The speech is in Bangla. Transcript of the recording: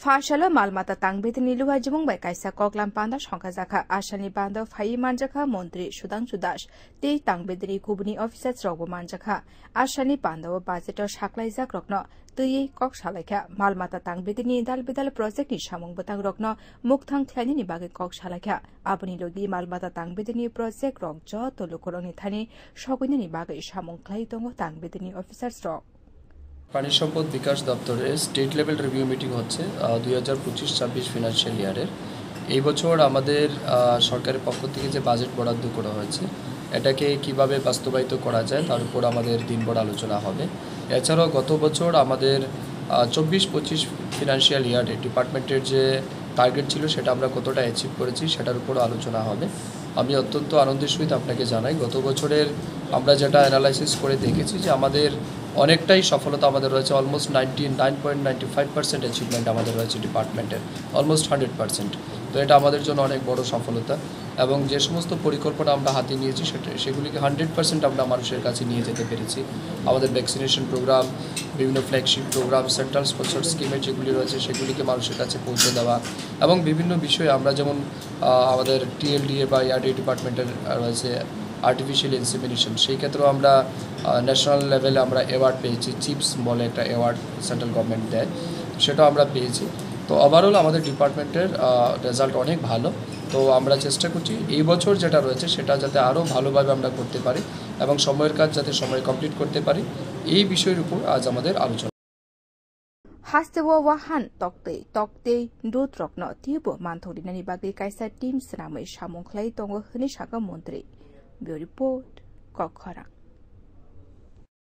Fashalo malmata tangbetini luha jumung bai kaisa koklam panda shongka jaka asani panda phai manjaka Montri Sudhanshu Das tei tangbetini kubuni officers rogbo manjaka asani panda o budget saklaijak rokno tui kok salaikha malmata tangbetini dal-bidal project ni samung batang rokno mukthang khlaini ni bage kok salaikha aboni logi malmata tangbetini project rok joto lokoroni thani sogoini ni bage samung khlai tongo tangbetini officers rok পানি সম্পদ বিকাশ দপ্তরের স্টেট লেভেল রিভিউ মিটিং হচ্ছে 2025-26 ফিনান্সিয়াল ইয়ারের। এই বছর আমাদের সরকারের পক্ষ থেকে যে বাজেট বরাদ্দ করা হয়েছে এটাকে কিভাবে বাস্তবায়িত করা যায় তার উপর আমাদের দিনভর আলোচনা হবে। এছাড়াও গত বছর আমাদের 24-25 ফিনান্সিয়াল ইয়ারে ডিপার্টমেন্টের যে টার্গেট ছিল সেটা আমরা কতটা অ্যাচিভ করেছি সেটার উপর আলোচনা হবে। আমি অত্যন্ত আনন্দের সহিত আপনাকে জানাই গত বছরের আমরা যেটা অ্যানালাইসিস করে দেখেছি যে আমাদের অনেকটাই সফলতা আমাদের রয়েছে। অলমোস্ট 99.95% অ্যাচিভমেন্ট আমাদের রয়েছে ডিপার্টমেন্টের, অলমোস্ট 100%। তো এটা আমাদের জন্য অনেক বড় সফলতা এবং যে সমস্ত পরিকল্পনা আমরা হাতে নিয়েছি সেগুলিকে 100% আমরা মানুষের কাছে নিয়ে যেতে পেরেছি। আমাদের ভ্যাকসিনেশন প্রোগ্রাম, বিভিন্ন ফ্ল্যাগশিপ প্রোগ্রাম, সেন্ট্রাল স্পন্সর স্কিমের যেগুলি রয়েছে সেগুলিকে মানুষের কাছে পৌঁছে দেওয়া এবং বিভিন্ন বিষয়ে আমরা যেমন আমাদের টিএলডিএ বা ইয়ারডি ডিপার্টমেন্টের রয়েছে আর্টিফিশিয়াল ইনসেমিনেশন, সেই ক্ষেত্রেও আমরা ন্যাশনাল লেভেলে আমরা অ্যাওয়ার্ড পেয়েছি। চিপস বলে একটা অ্যাওয়ার্ড সেন্ট্রাল গভর্নমেন্ট দেয়, সেটাও আমরা পেয়েছি। তো ওভারঅল আমাদের ডিপার্টমেন্টের রেজাল্ট অনেক ভালো। তো আমরা চেষ্টা করছি এই বছর যেটা রয়েছে সেটা যাতে আরও ভালোভাবে আমরা করতে পারি এবং সময়ের কাজ যাতে সময় কমপ্লিট করতে পারি, এই বিষয়ের উপর আজ আমাদের আলোচনা। Hastewo wahan tokte dut rokno tibo manthogdinani bagi kaisa team snamai samung khlai tongo hini saka Montri. Bureau report Kokhara.